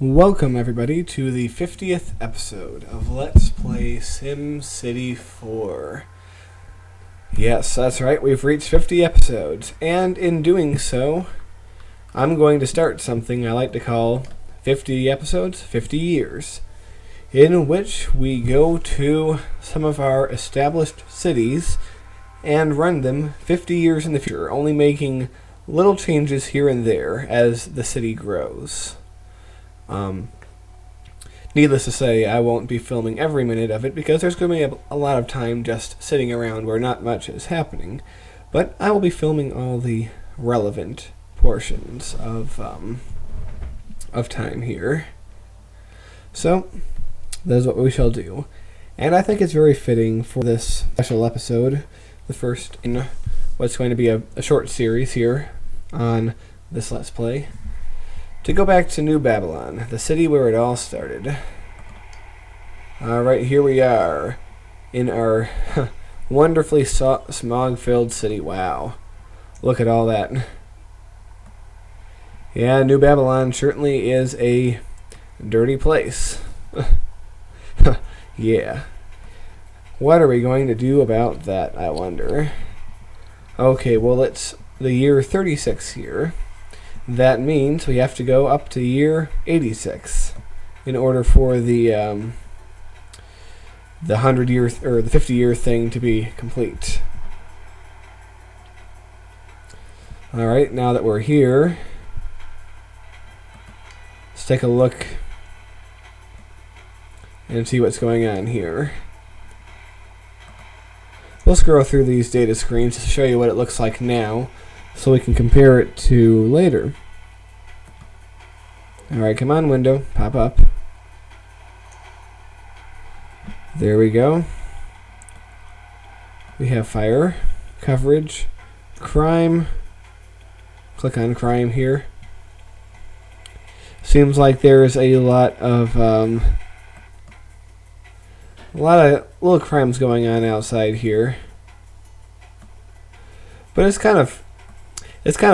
Welcome everybody to the 50th episode of Let's Play SimCity 4. Yes, that's right, we've reached 50 episodes, and in doing so, I'm going to start something I like to call 50 episodes, 50 years, in which we go to some of our established cities and run them 50 years in the future, only making little changes here and there as the city grows. Needless to say, I won't be filming every minute of it because there's going to be a lot of time just sitting around where not much is happening. But I will be filming all the relevant portions of time here. So, that is what we shall do. And I think it's very fitting for this special episode, the first in what's going to be a short series here on this Let's Play, to go back to New Babylon, the city where it all started. Alright, here we are in our wonderfully smog-filled city. Wow. Look at all that. Yeah, New Babylon certainly is a dirty place. Yeah. What are we going to do about that, I wonder? Okay, well, it's the year 36 here. That means we have to go up to year 86 in order for the 100-year or the 50-year thing to be complete. All right, now that we're here, let's take a look and see what's going on here. We'll scroll through these data screens to show you what it looks like now, so we can compare it to later. Alright, come on, window. Pop up. There we go. We have fire, coverage, crime. Click on crime here. Seems like there's a lot of little crimes going on outside here. But it's kind of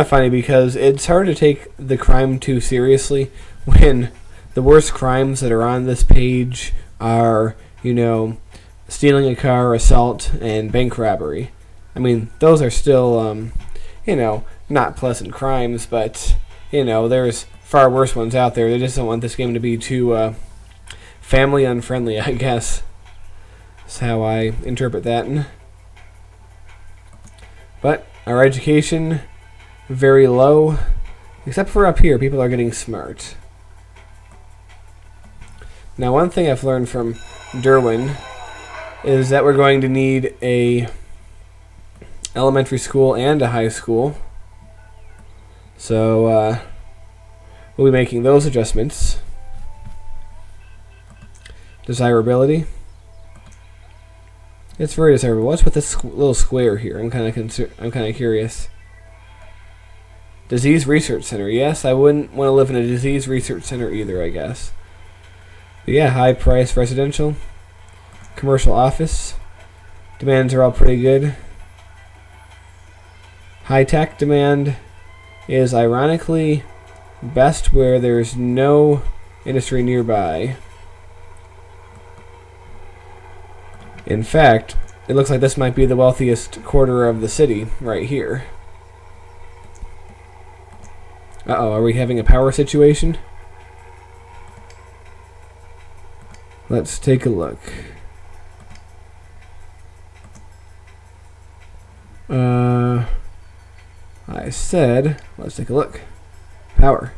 funny because it's hard to take the crime too seriously when the worst crimes that are on this page are, stealing a car, assault, and bank robbery. I mean, those are still, not pleasant crimes, but, there's far worse ones out there. They just don't want this game to be too family unfriendly, I guess. That's how I interpret that. But our education, very low, except for up here, people are getting smart. Now, one thing I've learned from Derwin is that we're going to need a elementary school and a high school. So, we'll be making those adjustments. Desirability. It's very desirable. What's with this little square here? I'm kind of curious. Disease Research Center. Yes, I wouldn't want to live in a disease research center either, I guess. But yeah, high price residential. Commercial office. Demands are all pretty good. High tech demand is ironically best where there's no industry nearby. In fact, it looks like this might be the wealthiest quarter of the city right here. Uh-oh, are we having a power situation? Let's take a look. I said, let's take a look. Power.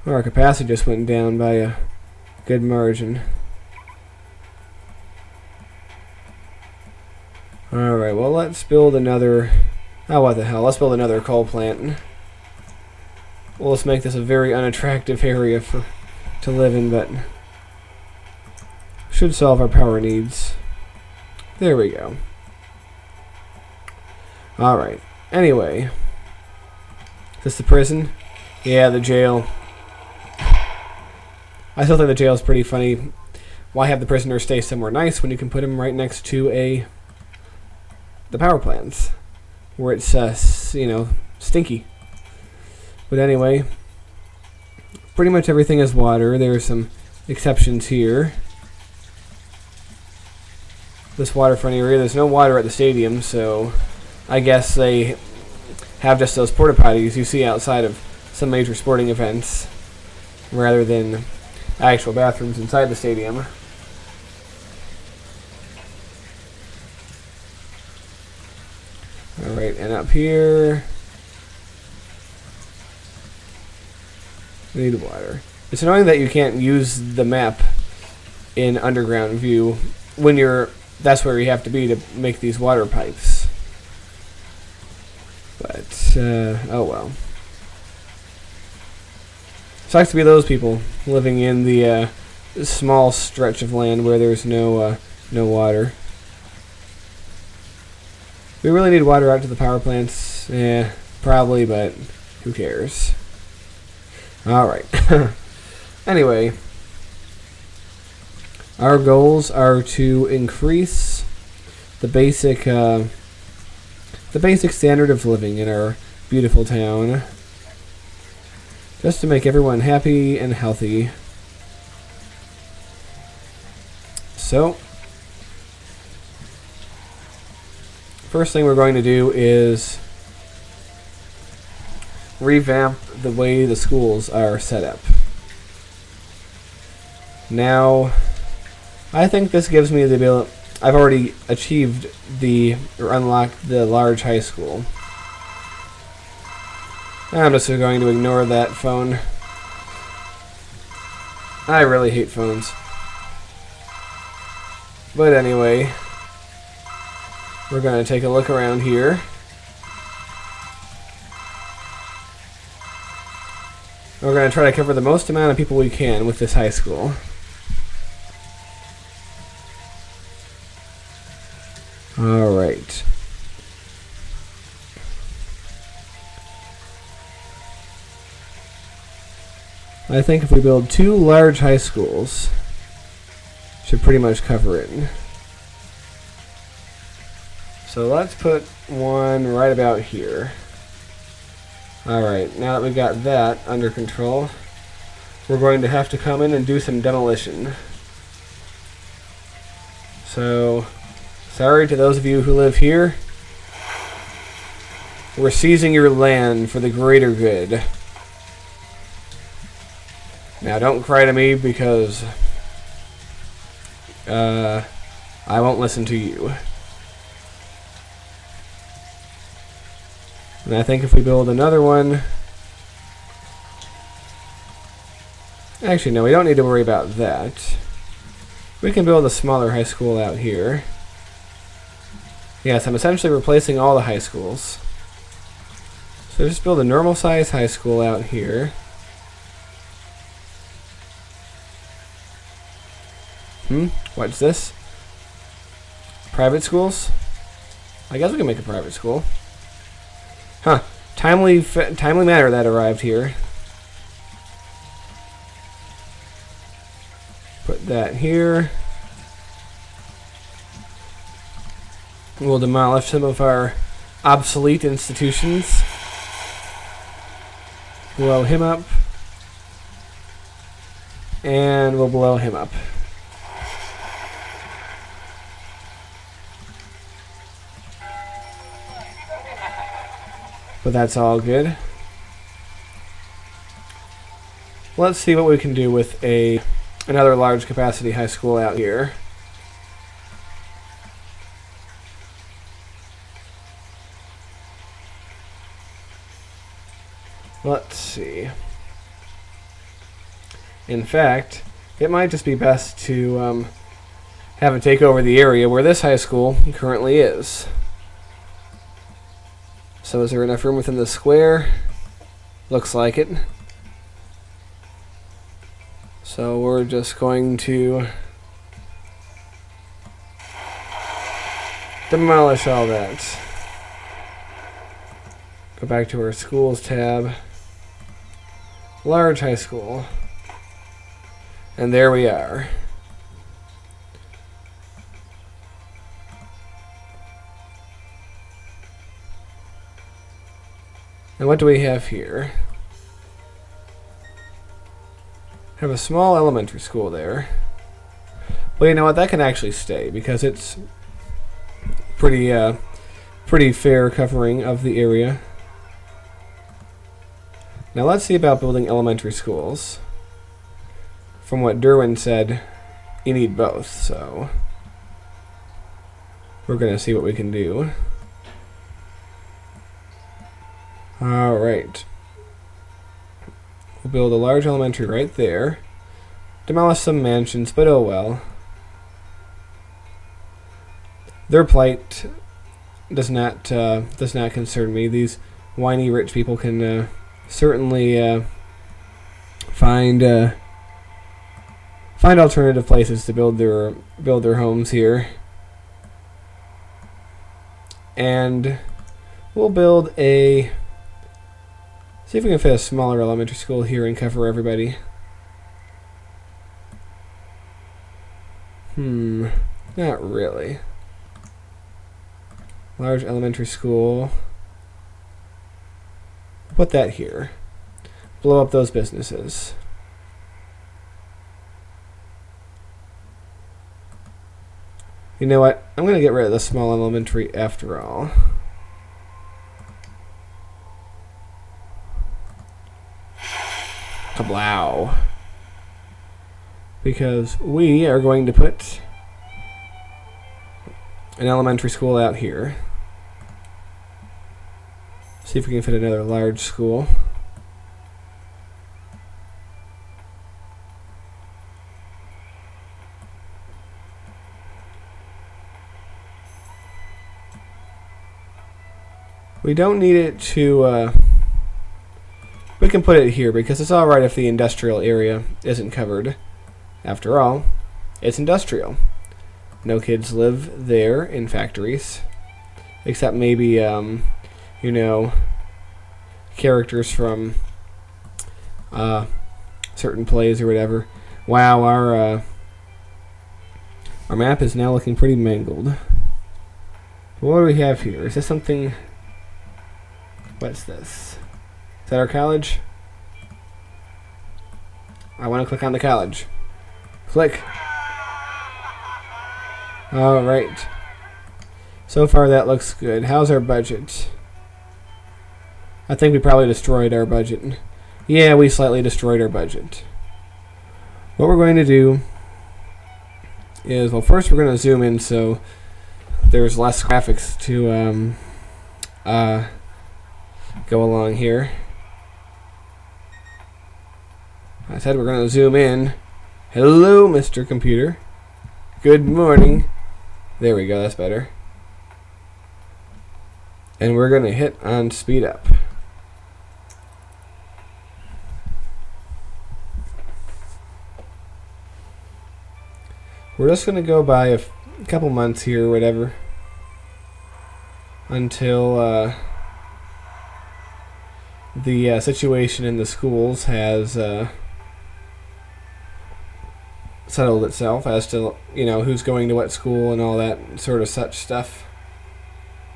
Well, our capacity just went down by a good margin. Alright, well, let's build another... Oh, what the hell. Let's build another coal plant. Well, let's make this a very unattractive area to live in, but should solve our power needs. There we go. Alright. Anyway. Is this the prison? Yeah, the jail. I still think the jail is pretty funny. Why have the prisoner stay somewhere nice when you can put him right next to the power plants, where it's, stinky. But anyway, pretty much everything is water. There are some exceptions here. This waterfront area, there's no water at the stadium, so I guess they have just those porta potties you see outside of some major sporting events rather than actual bathrooms inside the stadium. Alright, and up here we need water. It's annoying that you can't use the map in underground view when that's where you have to be to make these water pipes. But, oh well. Sucks to be those people living in the small stretch of land where there's no water. We really need water out to the power plants? Yeah, probably, but who cares? Alright. Anyway, our goals are to increase the basic standard of living in our beautiful town, just to make everyone happy and healthy. So, first thing we're going to do is revamp the way the schools are set up. Now, I think this gives me the ability. I've already achieved or unlocked the large high school. I'm just going to ignore that phone. I really hate phones. But anyway, we're going to take a look around here. We're going to try to cover the most amount of people we can with this high school. Alright. I think if we build 2 large high schools, should pretty much cover it. So let's put one right about here. Alright, now that we've got that under control, we're going to have to come in and do some demolition. So, sorry to those of you who live here. We're seizing your land for the greater good. Now, don't cry to me because I won't listen to you. And I think if we build another one... Actually, no, we don't need to worry about that. We can build a smaller high school out here. Yes, I'm essentially replacing all the high schools. So just build a normal size high school out here. What's this? Private schools? I guess we can make a private school. Huh. Timely matter that arrived here. Put that here. We'll demolish some of our obsolete institutions. Blow him up. And we'll blow him up. But that's all good. Let's see what we can do with another large capacity high school out here. Let's see. In fact, it might just be best to have it take over the area where this high school currently is. So is there enough room within the square? Looks like it. So we're just going to demolish all that. Go back to our schools tab. Large high school. And there we are. And what do we have here? Have a small elementary school there. Well, you know what? That can actually stay because it's pretty fair covering of the area. Now let's see about building elementary schools. From what Derwin said, you need both, so we're going to see what we can do. Alright. We'll build a large elementary right there. Demolish some mansions, but oh well. Their plight does not concern me. These whiny rich people can certainly find alternative places to build their homes here. And we'll build a... See if we can fit a smaller elementary school here and cover everybody. Not really. Large elementary school. Put that here. Blow up those businesses. You know what? I'm going to get rid of the small elementary after all. Kablow. Because we are going to put an elementary school out here. See if we can fit another large school. We don't need it to... we can put it here because it's alright if the industrial area isn't covered. After all, it's industrial. No kids live there in factories. Except maybe, you know, characters from certain plays or whatever. Wow, our map is now looking pretty mangled. What do we have here? Is this something... What's this? Is that our college? I want to click on the college. Click. Alright. So far that looks good. How's our budget? I think we probably destroyed our budget. Yeah, we slightly destroyed our budget. What we're going to do is, well, first we're going to zoom in so there's less graphics to go along here. I said we're going to zoom in. Hello, Mr. Computer. Good morning. There we go, that's better. And we're going to hit on speed up. We're just going to go by a couple months here or whatever until the situation in the schools has settled itself as to, you know, who's going to what school and all that sort of such stuff.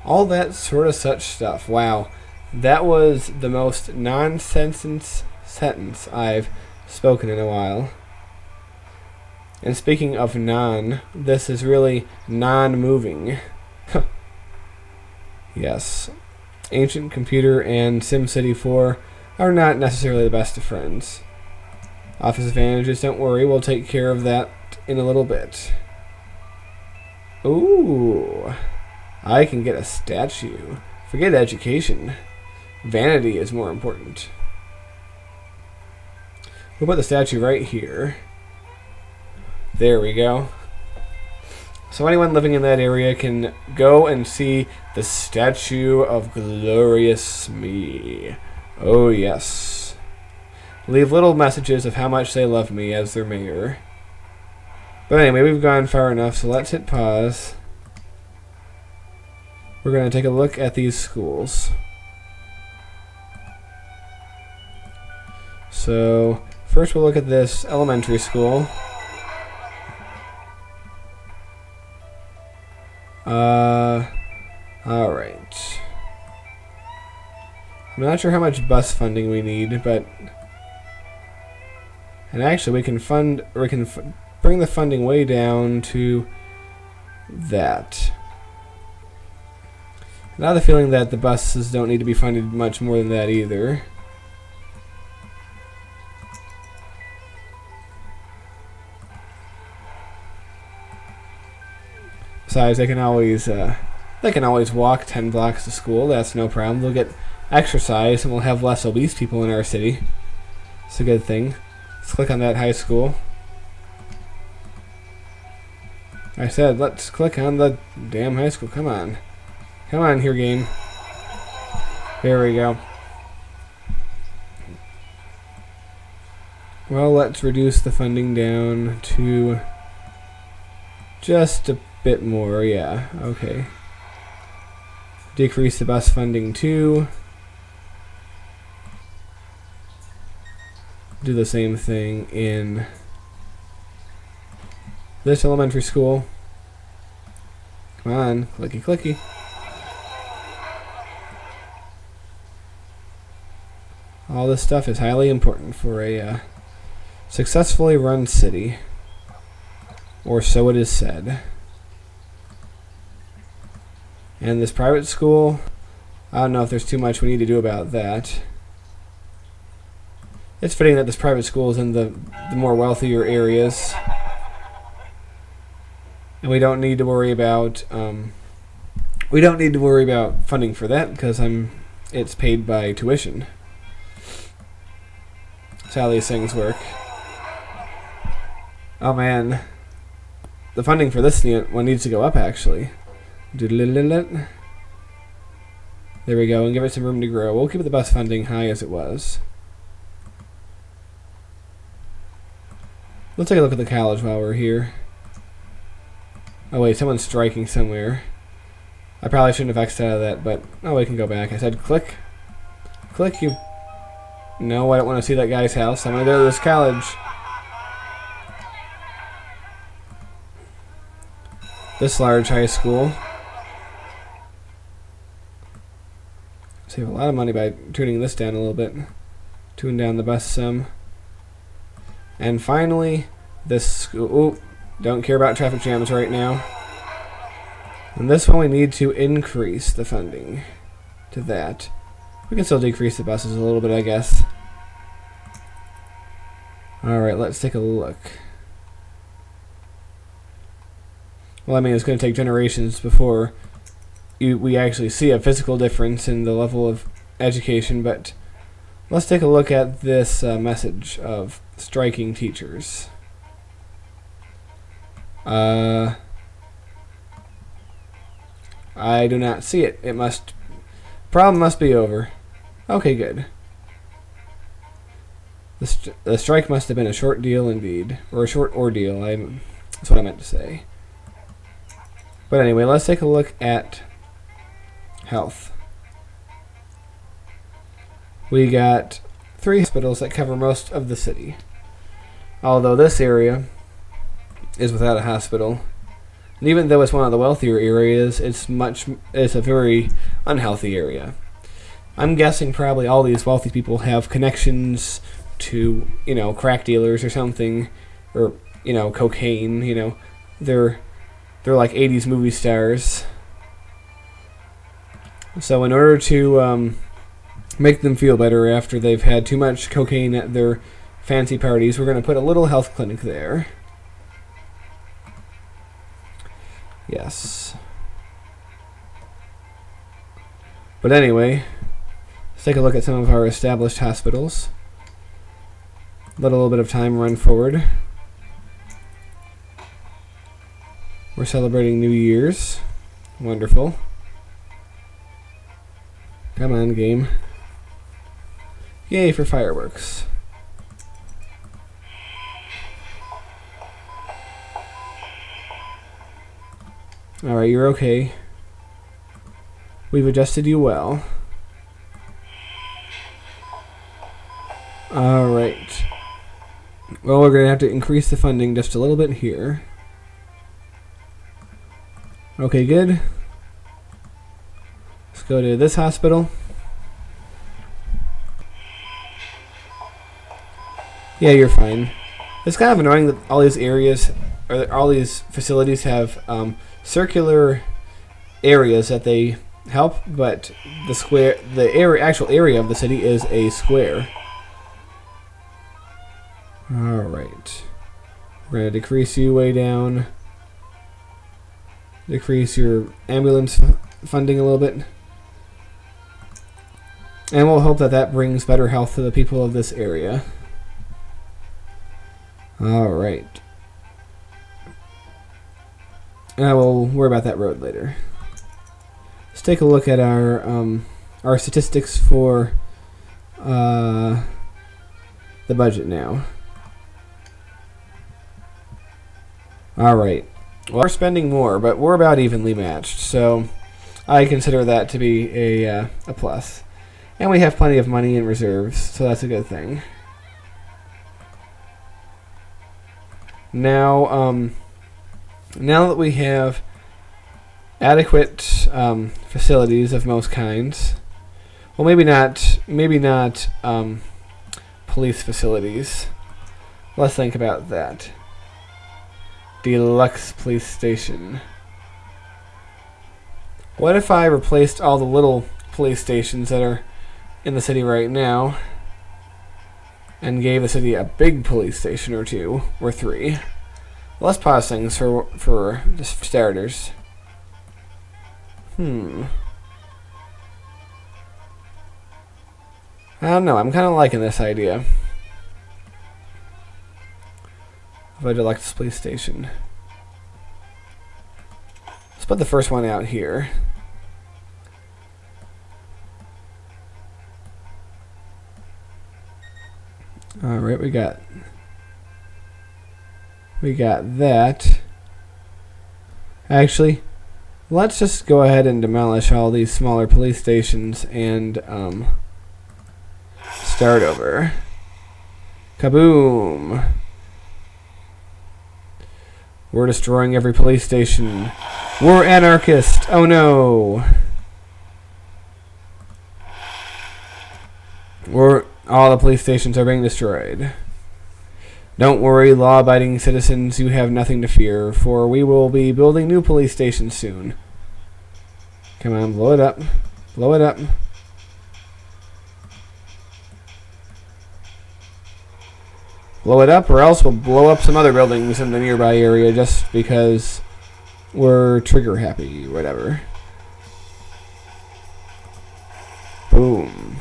All that sort of such stuff. Wow. That was the most nonsense sentence I've spoken in a while. And speaking of non, this is really non-moving. Yes. Ancient Computer and SimCity 4 are not necessarily the best of friends. Office advantages, don't worry, we'll take care of that in a little bit. Ooh, I can get a statue. Forget education. Vanity is more important. We'll put the statue right here. There we go. So anyone living in that area can go and see the statue of Glorious Me. Oh yes. Leave little messages of how much they love me as their mayor. But anyway, we've gone far enough, so let's hit pause. We're going to take a look at these schools. So, first we'll look at this elementary school. Alright. I'm not sure how much bus funding we need, but And actually, we can bring the funding way down to that. And I have the feeling that the buses don't need to be funded much more than that either. Besides, they can always walk 10 blocks to school. That's no problem. They'll get exercise, and we'll have less obese people in our city. It's a good thing. Let's click on that high school. I said, let's click on the damn high school. Come on. Come on here, game. There we go. Well, let's reduce the funding down to just a bit more. Yeah, okay. Decrease the bus funding too. Do the same thing in this elementary school. Come on, clicky clicky. All this stuff is highly important for a successfully run city, or so it is said. And this private school, I don't know if there's too much we need to do about that. It's fitting that this private school is in the more wealthier areas, and we don't need to worry about funding for that because it's paid by tuition. That's how these things work. Oh man, the funding for this one needs to go up actually. There we go, and give it some room to grow. We'll keep the bus funding high as it was. Let's take a look at the college while we're here. Oh wait, someone's striking somewhere. I probably shouldn't have X'd out of that, but oh, we can go back. I said click. Click, you. No, I don't want to see that guy's house. I'm going to go to this college. This large high school. Save a lot of money by tuning this down a little bit. Tune down the bus some. And finally, this school. Ooh, don't care about traffic jams right now. And this one we need to increase the funding to that. We can still decrease the buses a little bit, I guess. Alright, let's take a look. Well, I mean, it's going to take generations before we actually see a physical difference in the level of education, but let's take a look at this message of striking teachers. I do not see it. Problem must be over. Okay, good. The strike must have been a short deal indeed. Or a short ordeal. That's what I meant to say. But anyway, let's take a look at health. We got 3 hospitals that cover most of the city. Although this area is without a hospital. And even though it's one of the wealthier areas, it's a very unhealthy area. I'm guessing probably all these wealthy people have connections to, crack dealers or something, or, cocaine, They're like 80s movie stars. So in order to make them feel better after they've had too much cocaine at their fancy parties, we're going to put a little health clinic there. Yes. But anyway, let's take a look at some of our established hospitals. Let a little bit of time run forward. We're celebrating New Year's. Wonderful. Come on, game. Yay for fireworks. Alright, you're okay. We've adjusted you well. Alright. Well, we're going to have to increase the funding just a little bit here. Okay, good. Let's go to this hospital. Yeah, you're fine. It's kind of annoying that all these areas, or all these facilities have circular areas that they help, but the actual area of the city is a square. Alright. We're going to decrease you way down. Decrease your ambulance funding a little bit. And we'll hope that that brings better health to the people of this area. Alright. And we'll worry about that road later. Let's take a look at our statistics for the budget now. Alright. Well, we're spending more, but we're about evenly matched, so I consider that to be a plus. And we have plenty of money in reserves, so that's a good thing. Now, now that we have adequate facilities of most kinds, well, maybe not police facilities. Let's think about that. Deluxe police station. What if I replaced all the little police stations that are in the city right now and gave the city a big police station or 2 or 3? Well, let's pause things for just starters. I don't know. I'm kind of liking this idea of a deluxe police station. Let's put the first one out here. Alright, we got that. Actually, let's just go ahead and demolish all these smaller police stations and start over. Kaboom! We're destroying every police station. We're anarchists! Oh no! All the police stations are being destroyed. Don't worry, law-abiding citizens, you have nothing to fear, for we will be building new police stations soon. Come on, blow it up. Blow it up. Blow it up, or else we'll blow up some other buildings in the nearby area just because we're trigger happy, whatever. Boom.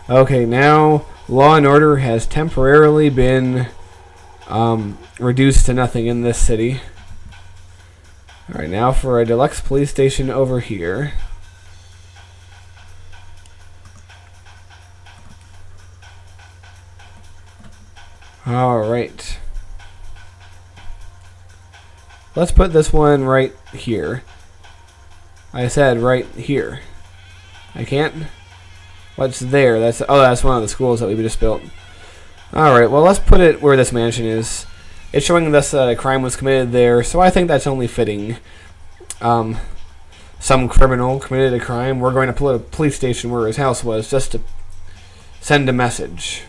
Okay, now law and order has temporarily been reduced to nothing in this city. Alright, now for a deluxe police station over here. Alright. Let's put this one right here. I said right here. I can't? What's there? That's one of the schools that we just built. Alright, well, let's put it where this mansion is. It's showing us that a crime was committed there, so I think that's only fitting. Some criminal committed a crime. We're going to put a police station where his house was just to send a message.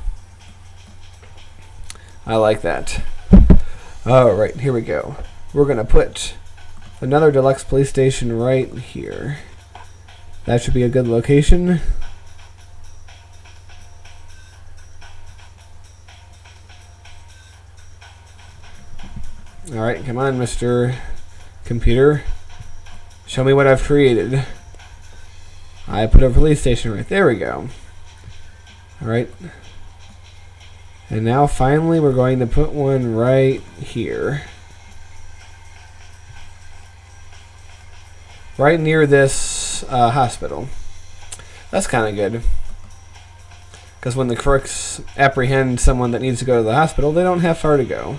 I like that. Alright, here we go. We're going to put another deluxe police station right here. That should be a good location. Alright, come on, Mr. Computer. Show me what I've created. I put a police station right there. We go. Alright. And now finally we're going to put one right here. Right near this hospital. That's kind of good. Because when the crooks apprehend someone that needs to go to the hospital, they don't have far to go.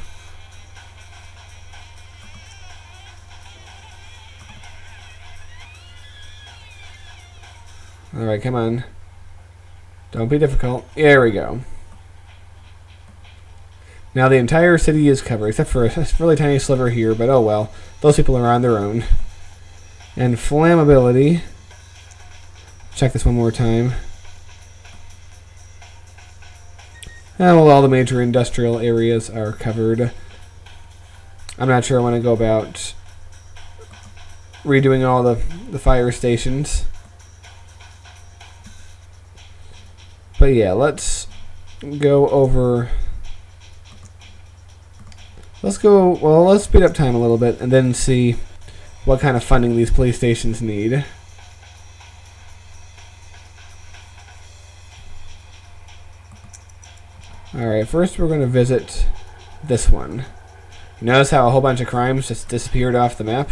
Alright, come on. Don't be difficult. There we go. Now the entire city is covered, except for a really tiny sliver here, but oh well. Those people are on their own. And flammability. Check this one more time. Well, all the major industrial areas are covered. I'm not sure I want to go about redoing all the fire stations. But yeah, let's go over... Let's speed up time a little bit and then see what kind of funding these police stations need. Alright, first we're going to visit this one. You notice how a whole bunch of crimes just disappeared off the map?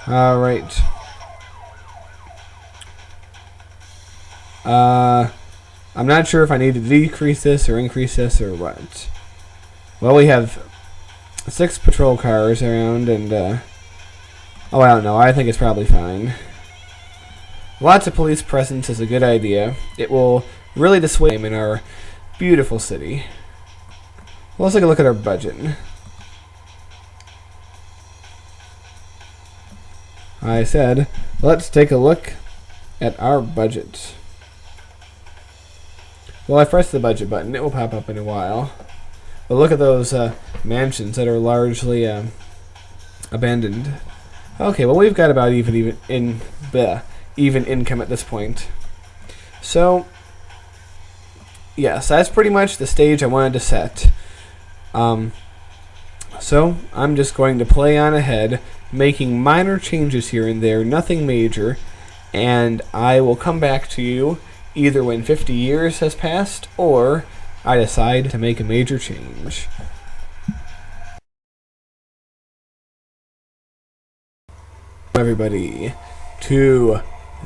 Alright. I'm not sure if I need to decrease this or increase this or what. Well, we have 6 patrol cars around and, oh, I don't know. I think it's probably fine. Lots of police presence is a good idea. It will really dissuade them in our beautiful city. Well, let's take a look at our budget. I said, let's take a look at our budget. Well, I pressed the budget button. It will pop up in a while. But look at those mansions that are largely abandoned. Okay, well, we've got about even income at this point. So, yes, that's pretty much the stage I wanted to set. So, I'm just going to play on ahead, making minor changes here and there, nothing major, and I will come back to you either when 50 years has passed or I decide to make a major change. Everybody, to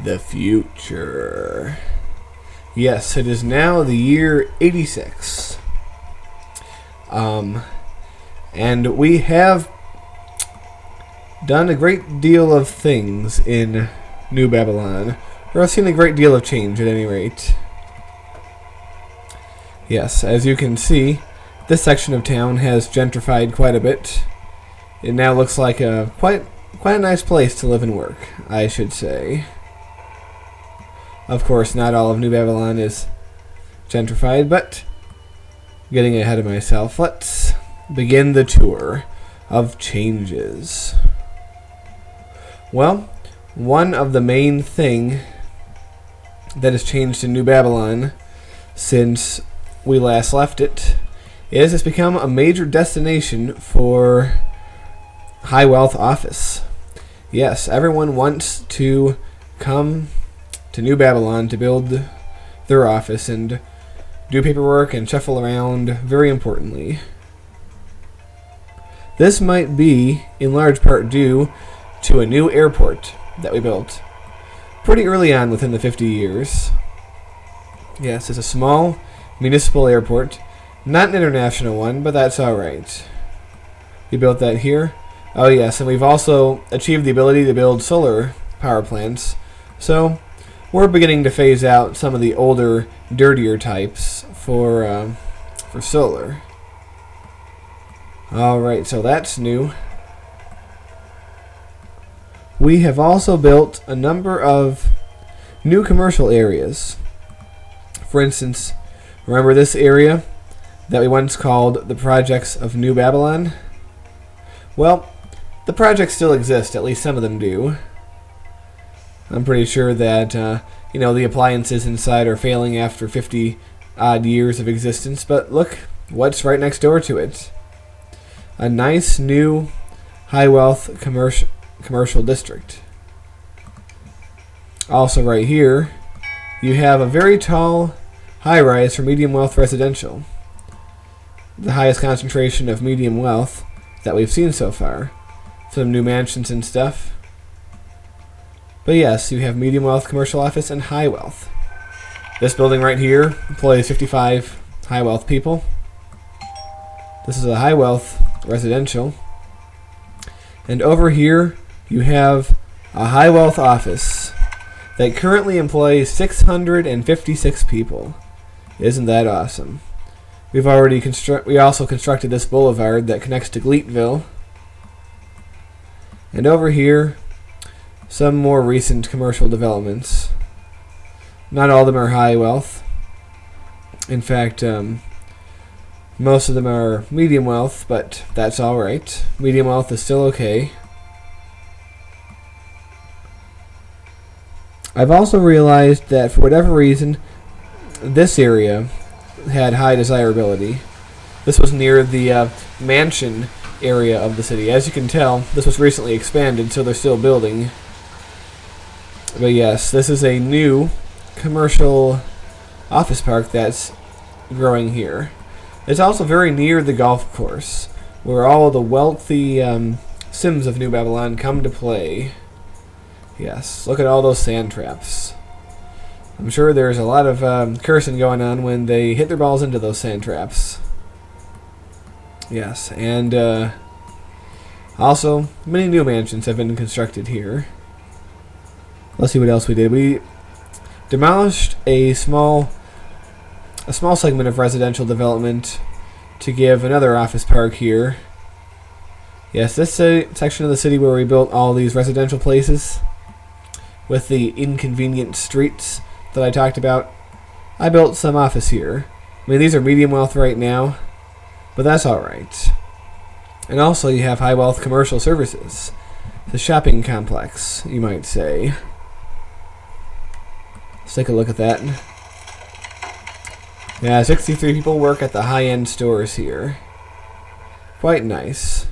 the future. Yes, it is now the year 86. And we have done a great deal of things in New Babylon. We've seen a great deal of change at any rate. Yes, as you can see, this section of town has gentrified quite a bit. It now looks like a quite a nice place to live and work, I should say. Of course, not all of New Babylon is gentrified, but getting ahead of myself, let's begin the tour of changes. Well, one of the main thing that has changed in New Babylon since we last left it is it's become a major destination for high wealth office. Yes, everyone wants to come to New Babylon to build their office and do paperwork and shuffle around, very importantly. This might be in large part due to a new airport that we built pretty early on within the 50 years. Yes, it's a small municipal airport, not an international one, but that's alright. We built that here. Oh yes, and we've also achieved the ability to build solar power plants, so we're beginning to phase out some of the older, dirtier types for solar. Alright, so that's new. We have also built a number of new commercial areas. For instance, remember this area that we once called the Projects of New Babylon? Well, the projects still exist, at least some of them do. I'm pretty sure that, the appliances inside are failing after 50 odd years of existence, but look what's right next door to it. A nice new high wealth commercial district. Also right here, you have a very tall high-rise for medium wealth residential. The highest concentration of medium wealth that we've seen so far. Some new mansions and stuff. But yes, you have medium wealth commercial office and high wealth. This building right here employs 55 high wealth people. This is a high wealth residential. And over here you have a high wealth office that currently employs 656 people. Isn't that awesome? We also constructed this boulevard that connects to Gleetville. And over here, some more recent commercial developments. Not all of them are high wealth. In fact, most of them are medium wealth, but that's alright. Medium wealth is still okay. I've also realized that for whatever reason, this area had high desirability. This was near the mansion area of the city. As you can tell, this was recently expanded, so they're still building. But yes, this is a new commercial office park that's growing here. It's also very near the golf course, where all the wealthy Sims of New Babylon come to play. Yes, look at all those sand traps. I'm sure there's a lot of cursing going on when they hit their balls into those sand traps. Yes, and also many new mansions have been constructed here. Let's see what else we did. We demolished a small segment of residential development to give another office park here. Yes, this section of the city where we built all these residential places with the inconvenient streets that I talked about, I built some office here. I mean, these are medium wealth right now, but that's alright. And also you have high wealth commercial services. The shopping complex, you might say. Let's take a look at that. Yeah, 63 people work at the high-end stores here. Quite nice.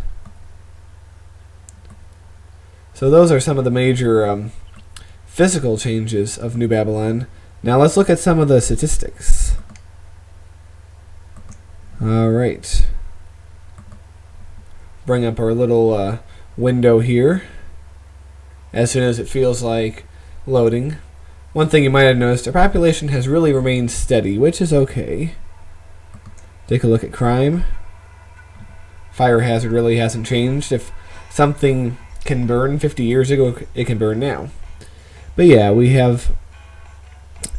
So those are some of the major physical changes of New Babylon. Now let's look at some of the statistics. Alright. Bring up our little window here. As soon as it feels like loading. One thing you might have noticed, our population has really remained steady, which is okay. Take a look at crime. Fire hazard really hasn't changed. If something can burn 50 years ago, it can burn now. But yeah, we have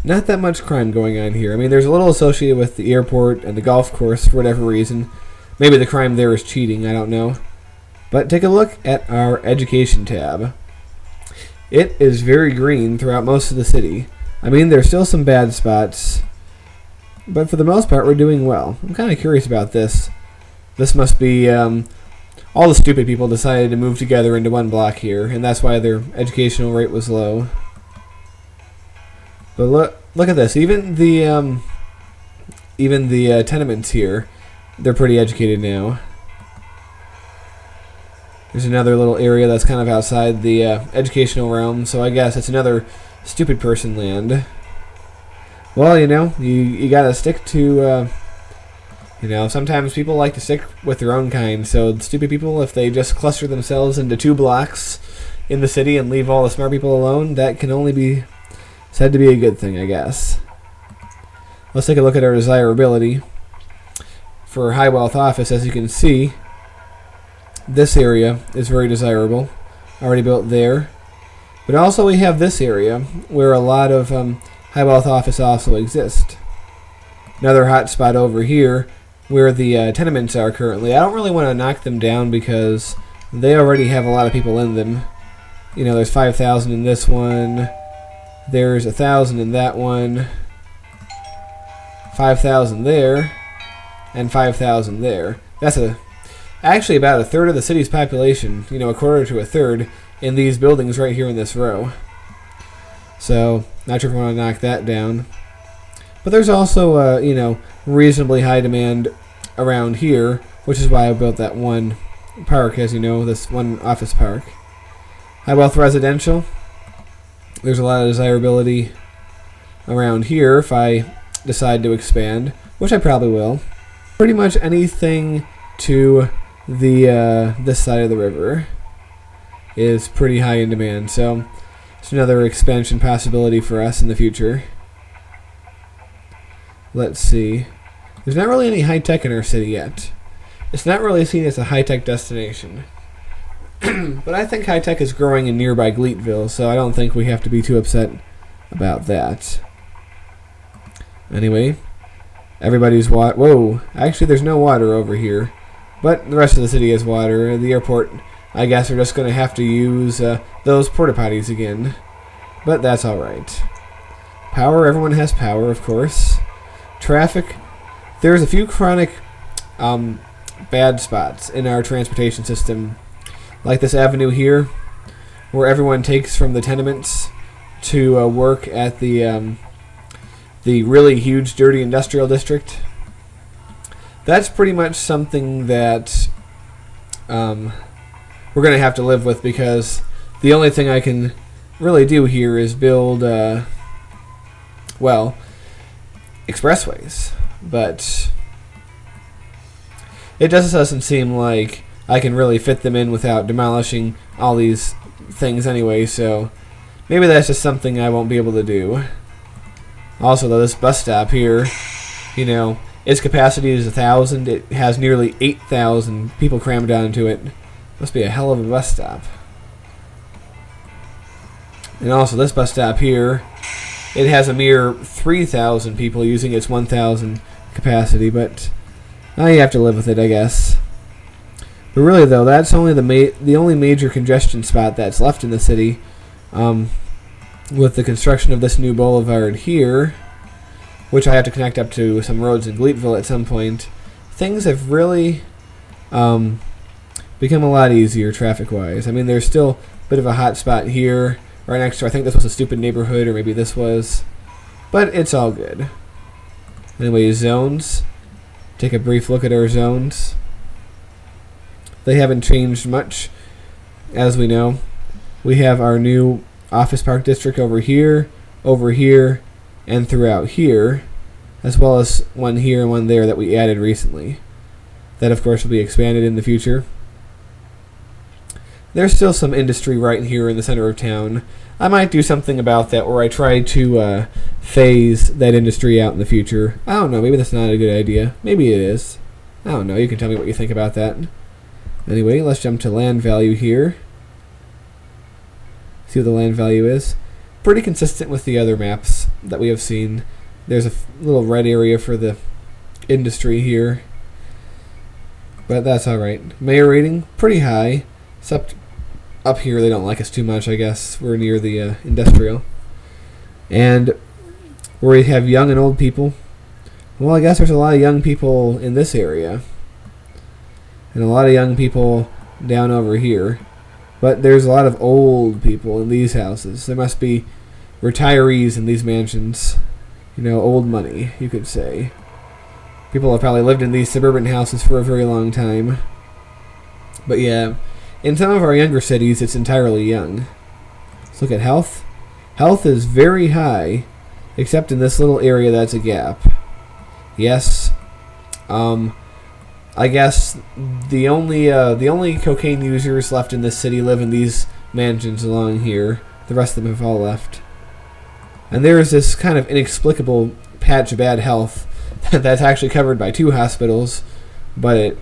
not that much crime going on here. I mean, there's a little associated with the airport and the golf course for whatever reason. Maybe the crime there is cheating, I don't know. But take a look at our education tab. It is very green throughout most of the city. I mean, there's still some bad spots, but for the most part, we're doing well. I'm kind of curious about this. This must be all the stupid people decided to move together into one block here, and that's why their educational rate was low. But look at this. Even the tenements here, they're pretty educated now. There's another little area that's kind of outside the educational realm, so I guess it's another stupid person land. Well, you gotta stick to, sometimes people like to stick with their own kind, so the stupid people, if they just cluster themselves into 2 blocks in the city and leave all the smart people alone, that can only be said to be a good thing, I guess. Let's take a look at our desirability. For high wealth office, as you can see, this area is very desirable. Already built there. But also we have this area where a lot of high wealth office also exist. Another hot spot over here where the tenements are currently. I don't really want to knock them down because they already have a lot of people in them. There's 5,000 in this one. There's 1,000 in that one. 5,000 there. And 5,000 there. That's actually about a third of the city's population, a quarter to a third, in these buildings right here in this row. So, not sure if I want to knock that down. But there's also, reasonably high demand around here, which is why I built that one park, as you know, this one office park. High wealth residential. There's a lot of desirability around here if I decide to expand, which I probably will. Pretty much anything to the this side of the river is pretty high in demand, so it's another expansion possibility for us in the future. Let's see. There's not really any high-tech in our city yet. It's not really seen as a high-tech destination. But I think high-tech is growing in nearby Gleetville, so I don't think we have to be too upset about that. Anyway, everybody's whoa, actually there's no water over here. But the rest of the city has water. The airport, I guess, we're just going to have to use those porta potties again. But that's alright. Power, everyone has power, of course. traffic, there's a few chronic bad spots in our transportation system, like this avenue here, where everyone takes from the tenements to work at the really huge, dirty industrial district. That's pretty much something that we're going to have to live with, because the only thing I can really do here is build, expressways. But it just doesn't seem like I can really fit them in without demolishing all these things anyway, so maybe that's just something I won't be able to do. Also, though, this bus stop here, its capacity is 1,000. It has nearly 8,000 people crammed onto it. Must be a hell of a bus stop. And also, this bus stop here, it has a mere 3,000 people using its 1,000 capacity, but you have to live with it, I guess. But really, though, that's only the only major congestion spot that's left in the city. With the construction of this new boulevard here, which I have to connect up to some roads in Gleepville at some point, things have really become a lot easier traffic-wise. I mean, there's still a bit of a hot spot here, right next to, I think this was a stupid neighborhood, or maybe this was, but it's all good. Anyway, zones. Take a brief look at our zones. They haven't changed much, as we know. We have our new Office Park District over here, and throughout here, as well as one here and one there that we added recently. That, of course, will be expanded in the future. There's still some industry right here in the center of town. I might do something about that where I try to phase that industry out in the future. I don't know, maybe that's not a good idea. Maybe it is. I don't know, you can tell me what you think about that. Anyway, let's jump to land value here. See what the land value is. Pretty consistent with the other maps that we have seen. There's a little red area for the industry here, but that's alright. Mayor rating, pretty high. Except up here they don't like us too much, I guess. We're near the industrial. And where we have young and old people, well, I guess there's a lot of young people in this area. And a lot of young people down over here. But there's a lot of old people in these houses. There must be retirees in these mansions. Old money, you could say. People have probably lived in these suburban houses for a very long time. But yeah, in some of our younger cities, it's entirely young. Let's look at health. Health is very high, except in this little area that's a gap. Yes. I guess the only cocaine users left in this city live in these mansions along here. The rest of them have all left. And there is this kind of inexplicable patch of bad health that's actually covered by 2 hospitals, but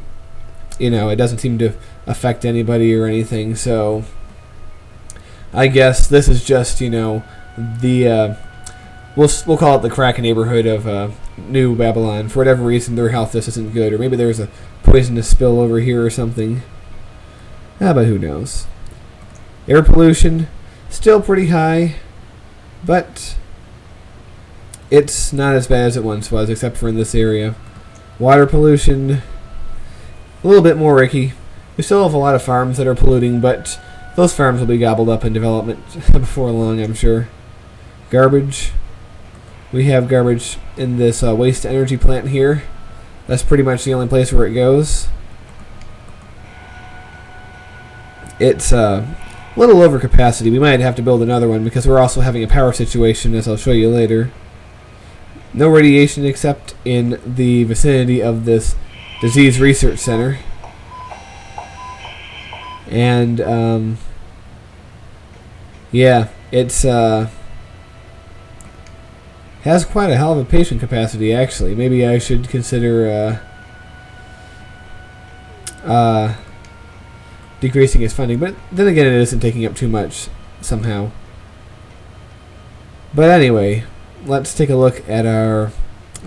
it doesn't seem to affect anybody or anything. So I guess this is just we'll call it the crack neighborhood of New Babylon. For whatever reason, their health just isn't good, or maybe there's a poisonous spill over here or something. But who knows? Air pollution, still pretty high, but it's not as bad as it once was, except for in this area. Water pollution, a little bit more icky. We still have a lot of farms that are polluting, but those farms will be gobbled up in development before long, I'm sure. Garbage. We have garbage in this waste energy plant here. That's pretty much the only place where it goes. It's a little over capacity. We might have to build another one because we're also having a power situation, as I'll show you later. No radiation except in the vicinity of this disease research center. And, yeah, it's, has quite a hell of a patient capacity, actually. Maybe I should consider, decreasing its funding. But then again, it isn't taking up too much, somehow. But anyway, let's take a look at our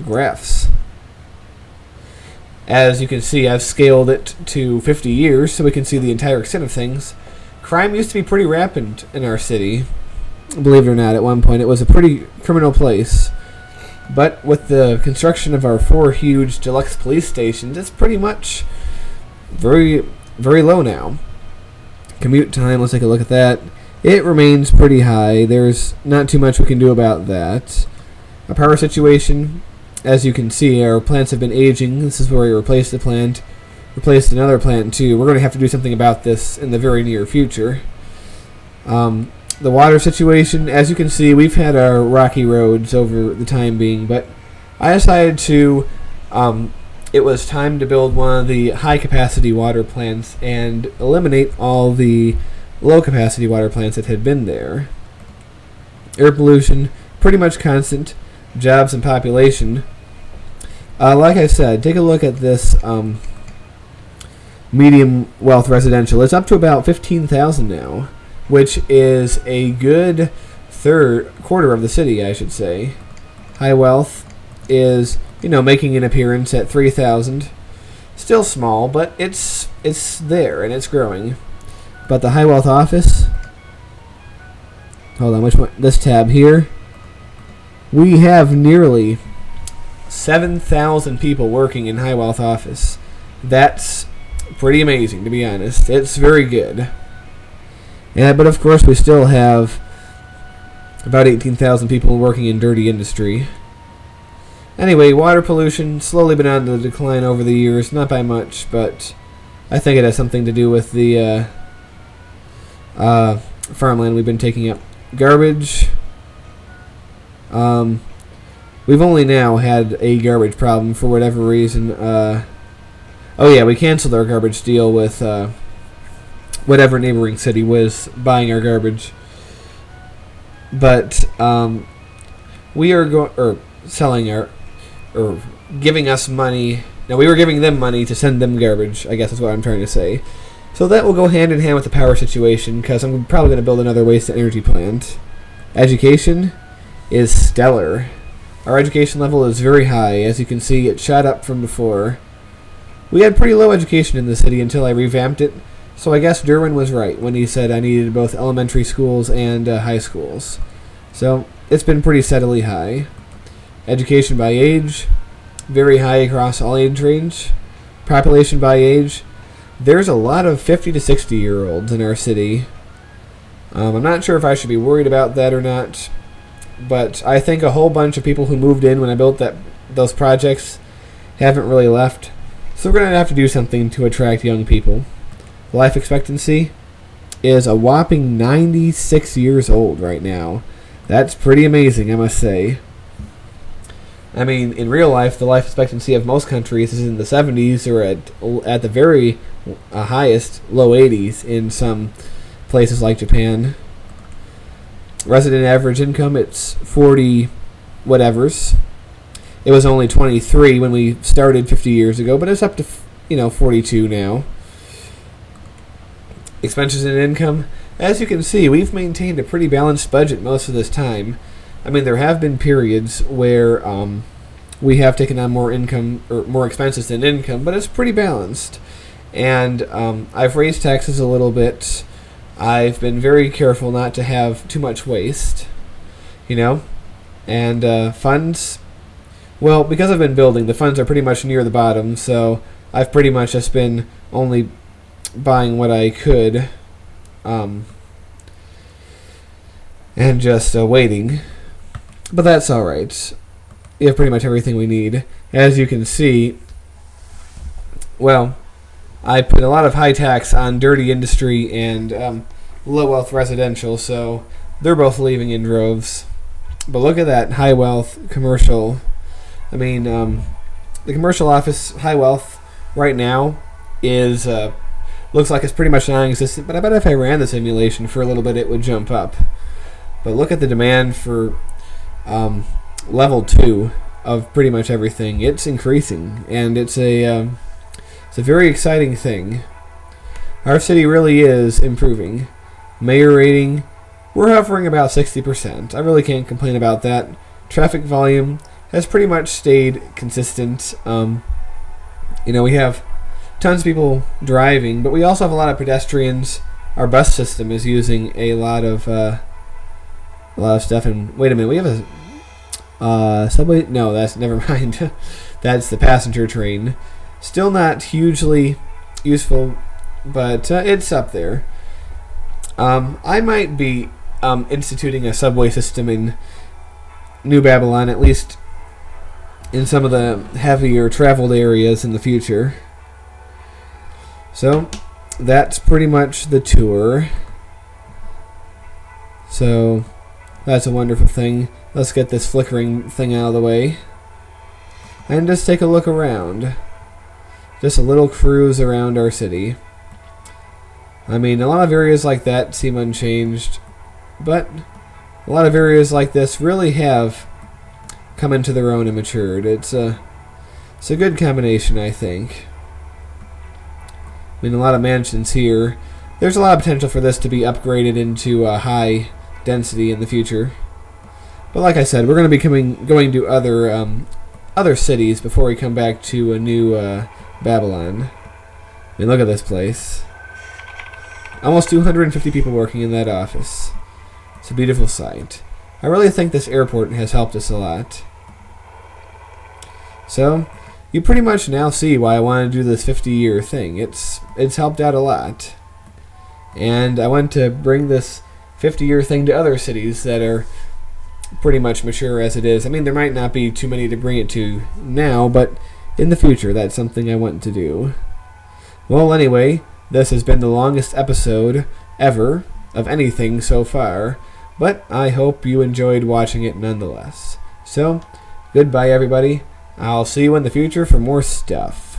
graphs. As you can see, I've scaled it to 50 years, so we can see the entire extent of things. Crime used to be pretty rampant in our city. Believe it or not, at one point it was a pretty criminal place. But with the construction of our 4 huge deluxe police stations, it's pretty much very, very low now. Commute time, let's take a look at that. It remains pretty high. There's not too much we can do about that. Our power situation, as you can see, our plants have been aging. This is where we replaced the plant. Replaced another plant too. We're going to have to do something about this in the very near future. The water situation, as you can see, we've had our rocky roads over the time being, but I decided to, it was time to build one of the high-capacity water plants and eliminate all the low-capacity water plants that had been there. Air pollution, pretty much constant. Jobs and population. Like I said, take a look at this medium wealth residential. It's up to about 15,000 now, which is a good quarter of the city, I should say. High wealth is, making an appearance at 3,000. Still small, but it's there and it's growing. But the high wealth office, hold on, which one? This tab here. We have nearly 7,000 people working in high wealth office. That's pretty amazing, to be honest. It's very good. Yeah, but of course we still have about 18,000 people working in dirty industry. Anyway, water pollution slowly been on the decline over the years, not by much, but I think it has something to do with the farmland we've been taking up. Garbage. We've only now had a garbage problem for whatever reason. We canceled our garbage deal with whatever neighboring city was buying our garbage. But we are selling our, or giving us money. Now, we were giving them money to send them garbage, I guess is what I'm trying to say. So that will go hand in hand with the power situation, because I'm probably going to build another waste-to-energy plant. Education is stellar. Our education level is very high. As you can see, it shot up from before. We had pretty low education in the city until I revamped it, so I guess Derwin was right when he said I needed both elementary schools and high schools. So it's been pretty steadily high. Education by age, very high across all age range. Population by age, there's a lot of 50 to 60-year-olds in our city. I'm not sure if I should be worried about that or not, but I think a whole bunch of people who moved in when I built those projects haven't really left. So we're going to have to do something to attract young people. Life expectancy is a whopping 96 years old right now. That's pretty amazing, I must say. I mean, in real life, the life expectancy of most countries is in the 70s or at the very highest, low 80s in some places like Japan. Resident average income, it's 40 whatevers. It was only 23 when we started 50 years ago, but it's up to 42 now. Expenses and income, as you can see, we've maintained a pretty balanced budget most of this time. I mean, there have been periods where we have taken on more income or more expenses than income, but it's pretty balanced. And I've raised taxes a little bit. I've been very careful not to have too much waste, And funds, well, because I've been building, the funds are pretty much near the bottom, so I've pretty much just been only buying what I could, and just waiting. But that's alright. We have pretty much everything we need. As you can see, well, I put a lot of high tax on dirty industry and low wealth residential, so they're both leaving in droves. But look at that high wealth commercial. I mean, the commercial office high wealth right now is looks like it's pretty much non-existent, but I bet if I ran the simulation for a little bit it would jump up. But look at the demand for level 2 of pretty much everything. It's increasing, and it's a very exciting thing. Our city really is improving. Mayor rating, we're hovering about 60%. I really can't complain about that. Traffic volume has pretty much stayed consistent. We have tons of people driving, but we also have a lot of pedestrians. Our bus system is using a lot of stuff. And wait a minute, we have Subway? No, that's never mind. That's the passenger train. Still not hugely useful, but it's up there. I might be instituting a subway system in New Babylon, at least in some of the heavier traveled areas in the future. So, that's pretty much the tour. So, that's a wonderful thing. Let's get this flickering thing out of the way. And just take a look around. Just a little cruise around our city. I mean, a lot of areas like that seem unchanged, but a lot of areas like this really have come into their own and matured. It's a good combination, I think. I mean, a lot of mansions here. There's a lot of potential for this to be upgraded into high density in the future. But like I said, we're going to be going to other cities before we come back to a new Babylon. I mean, look at this place. Almost 250 people working in that office. It's a beautiful sight. I really think this airport has helped us a lot. So, you pretty much now see why I want to do this 50-year thing. It's helped out a lot. And I want to bring this 50-year thing to other cities that are pretty much mature as it is. I mean, there might not be too many to bring it to now, but in the future, that's something I want to do. Well, anyway, this has been the longest episode ever of anything so far, but I hope you enjoyed watching it nonetheless. So, goodbye everybody. I'll see you in the future for more stuff.